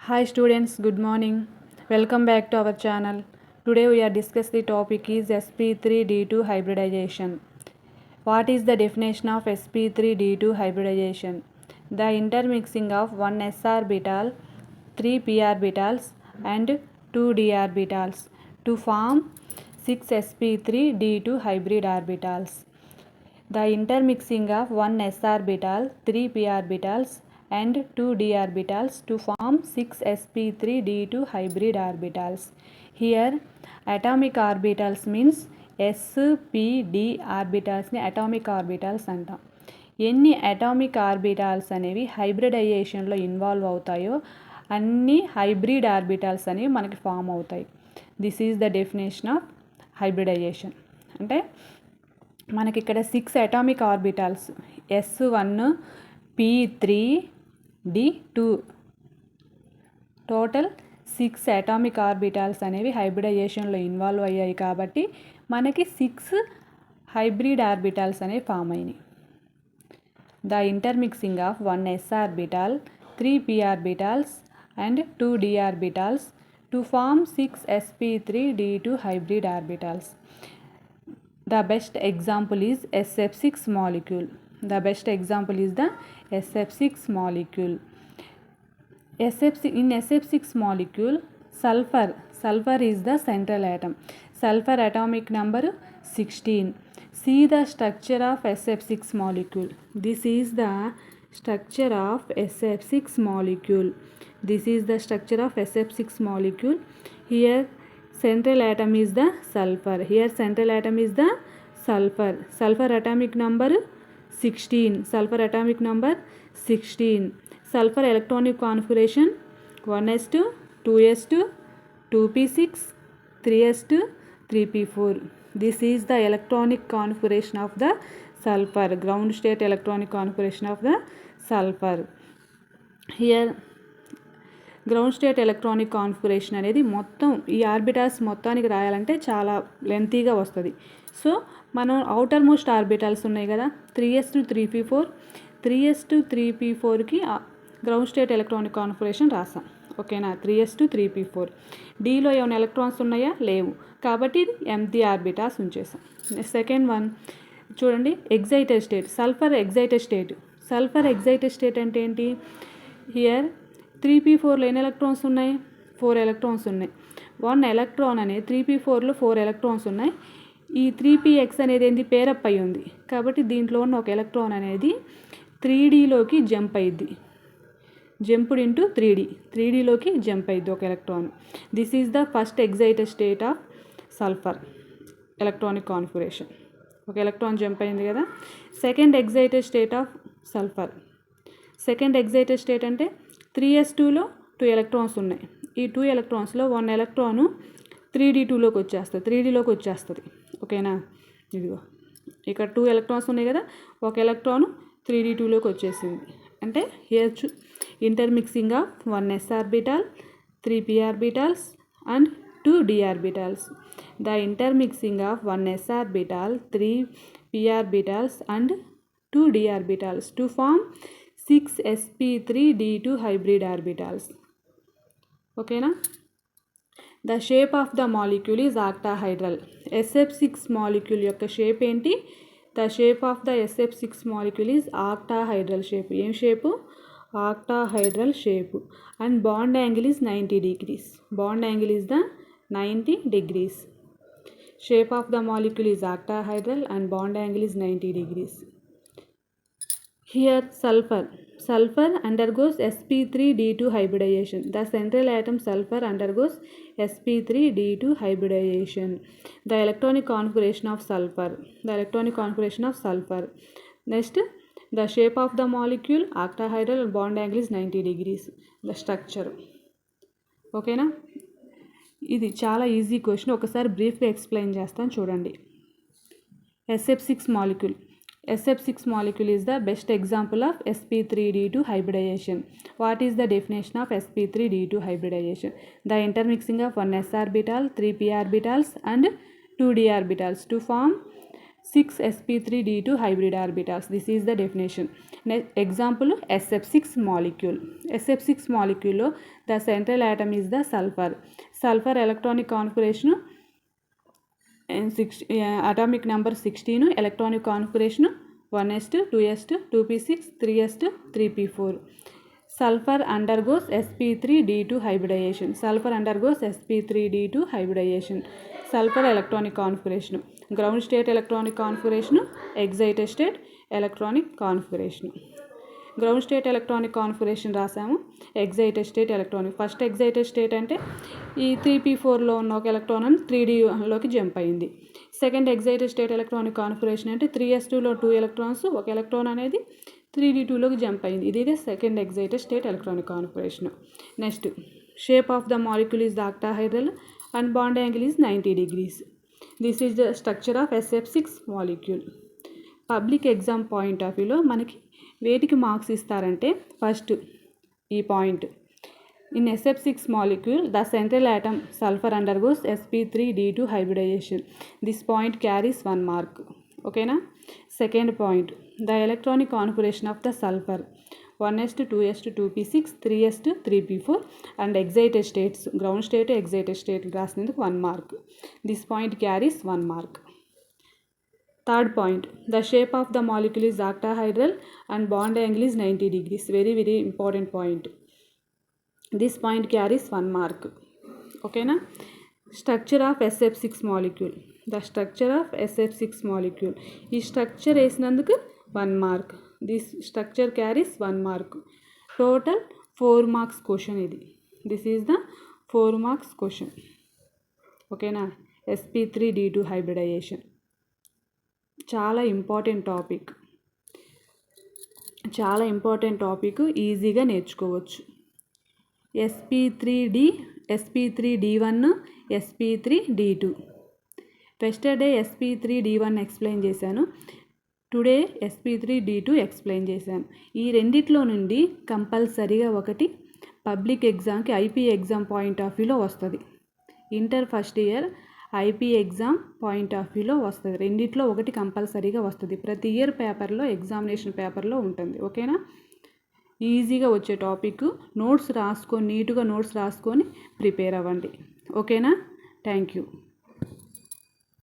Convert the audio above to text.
Hi students, good morning. Welcome back to our channel. Today we are discussing the topic is sp3d2 hybridization. What is the definition of sp3d2 hybridization? The intermixing of 1 s orbital, 3 p orbitals and 2 d orbitals to form 6 sp3d2 hybrid orbitals. The intermixing of 1 s orbital, 3 p orbitals and 2 d orbitals to form 6 sp3d2 hybrid orbitals. Here atomic orbitals means s, p, d orbitals ni atomic orbitals అంటాం. ఎన్ని atomic orbitals అనేవి హైబ్రిడైజేషన్లో involve అవుతాయో అన్ని hybrid orbitals అనేవి మనకి form అవుతాయి. This is the definition of hybridization. అంటే మనకి ఇక్కడ 6 atomic orbitals s1, p3, d2 total 6 atomic orbitals అనేవి హైబ్రిడైజేషన్లో ఇన్వాల్వ్ అయ్యాయి కాబట్టి మనకి 6 హైబ్రిడ్ ఆర్బిటాల్స్ అనేవి ఫామ్ అయినాయి. The intermixing of 1 s orbital, 3 p orbitals and 2 d orbitals to form 6 sp3d2 hybrid orbitals. The best example is SF6 molecule. The best example is the SF6 molecule. In SF6 molecule, sulfur is the central atom. Sulfur atomic number 16. See the structure of SF6 molecule. This is the structure of SF6 molecule. This is the structure of SF6 molecule. Here central atom is the sulfur. Here central atom is the sulfur. Sulfur atomic number 16. Sulfur atomic number 16. Sulfur electronic configuration 1s2, 2s2, 2p6, 3s2, 3p4. This is the electronic configuration of the sulfur. Ground state electronic configuration of the sulfur. Here ground state electronic configuration అనేది మొత్తం ఈ orbitals మొత్తానికి రాయాలంటే చాలా లెంతీగా వస్తుంది. So మనం outer most orbitals ఉన్నాయి కదా 3s2 3p4, 3s2 3p4కి గ్రౌండ్ స్టేట్ ఎలక్ట్రానిక్ కాన్ఫిగరేషన్ రాసాం. ఓకేనా, 3s2 3p4. డీలో ఏమైనా ఎలక్ట్రాన్స్ ఉన్నాయా? లేవు, కాబట్టి ఇది ఎంటీ ఆర్బిటాల్స్ ఉంచేసాం. సెకండ్ వన్ చూడండి, excited state, sulphur excited state. Sulphur excited state అంటే ఏంటి? హియర్ 3p4లో ఎన్ని ఎలక్ట్రాన్స్ ఉన్నాయి? 4 ఎలక్ట్రాన్స్ ఉన్నాయి. 1 ఎలక్ట్రాన్ అనేది 3p4లో 4 ఎలక్ట్రాన్స్ ఉన్నాయి. ఈ 3px అనేది ఏంది? పేరప్ అయి ఉంది కాబట్టి దీంట్లో ఉన్న ఒక ఎలక్ట్రాన్ అనేది 3dలోకి జంప్ అయ్యిద్ది. జంప్డ్ ఇంటూ 3dలోకి జంప్ అయ్యిద్ది ఒక electron. This is the first excited state of sulphur electronic configuration. ఒక ఎలక్ట్రాన్ జంప్ అయింది కదా. Second excited state of sulphur. Second excited state అంటే 3s2లో 2 ఎలక్ట్రాన్స్ ఉన్నాయి. ఈ 2 ఎలక్ట్రాన్స్లో 1 ఎలక్ట్రాను 3d2లోకి వచ్చేస్తుంది, 3dలోకి వచ్చేస్తుంది. ఓకేనా, ఇదిగో ఇక్కడ 2 ఎలక్ట్రాన్స్ ఉన్నాయి కదా, ఒక ఎలక్ట్రాను 3d2లోకి వచ్చేసింది. అంటే here intermixing of 1 s orbital, 3 p orbitals and 2 d orbitals. The intermixing of 1 s orbital, 3 p orbitals and 2 d orbitals to form 6 sp3d2 hybrid orbitals. ఓకేనా. The shape of the molecule is octahedral. SF6 molecule యొక్క shape ఏంటి? The shape of the SF6 molecule is octahedral shape. ఏం shape? Octahedral shape. And bond angle is 90 degrees. Bond angle is the 90 degrees. Shape of the molecule is octahedral and bond angle is 90 degrees. Here sulfur undergoes sp3d2 hybridization. The central atom sulfur undergoes sp3d2 hybridization. The electronic configuration of sulfur. Next, the shape of the molecule octahedral and bond angle is 90 degrees. The structure. ఓకేనా, ఇది చాలా easy question. ఒకసారి బ్రీఫ్గా explain చేస్తాను చూడండి. SF6 molecule. SF6 molecule is the best example of sp3d2 hybridization. What is the definition of sp3d2 hybridization? The intermixing of 1 s orbital, 3 p orbitals and 2 d orbitals to form 6sp3d2 hybrid orbitals. This is the definition. Next example, SF6 molecule. SF6 molecule lo the central atom is the sulfur. Sulfur electronic configuration and atomic number 16, electronic configuration 1s2, 2s2, 2p6, 3s2, 3p4. Sulfur undergoes sp3d2 hybridization. Sulfur undergoes sp3d2 hybridization. Sulfur electronic configuration, ground state electronic configuration, excited state electronic configuration. Ground state electronic configuration రాసాము, excited state electronic. First excited state అంటే ఈ 3p4లో ఉన్న ఒక electron 3dలోకి jump అయింది. Second excited state electronic configuration అంటే 3s2లో 2 ఎలక్ట్రాన్స్, ఒక ఎలక్ట్రాన్ అనేది 3d2లోకి జంప్ అయింది. ఇది second excited state electronic configuration. Next, shape of the molecule is the octahedral and bond angle is 90 degrees. This is the structure of SF6 molecule. Public exam point of వ్యూలో మనకి వేటికి marks ఇస్తారంటే, first ఈ point, in SF6 molecule the central atom sulfur undergoes sp3d2 hybridization. This point carries 1 mark. ఓకేనా. Second point, the electronic configuration of the sulphur 1s2, 2s2, 2p6, 3s2, 3p4 and excited states, ground state excited state రాసినందుకు 1 mark. This point carries 1 mark. Third point, the shape of the molecule is octahedral and bond angle is 90 degrees. Very very important point. This point carries 1 mark. ఓకేనా. Structure of SF6 molecule, the structure of SF6 molecule, ఈ structure వేసినందుకు 1 mark. This structure carries 1 mark. Total 4 marks question ఇది. This is the 4 marks question. ఓకేనా. sp3d2 hybridisation చాలా important topic, ఈజీగా నేర్చుకోవచ్చు. SP3D1, SP3D2. Yesterday SP3D1 explain చేశాను, today SP3D2 explain చేశాను. ఈ రెండిట్లో నుండి కంపల్సరీగా ఒకటి పబ్లిక్ ఎగ్జామ్కి ఐపీ ఎగ్జామ్ పాయింట్ ఆఫ్ వ్యూలో వస్తుంది. Inter first year IP exam point of వ్యూలో వస్తుంది. రెండిట్లో ఒకటి కంపల్సరీగా వస్తుంది. ప్రతి ఇయర్ పేపర్లో, ఎగ్జామినేషన్ పేపర్లో ఉంటుంది. ఓకేనా. ఈజీగా వచ్చే టాపిక్. నోట్స్ రాసుకొని, నీట్గా నోట్స్ రాసుకొని ప్రిపేర్ అవ్వండి. ఓకేనా. Thank you.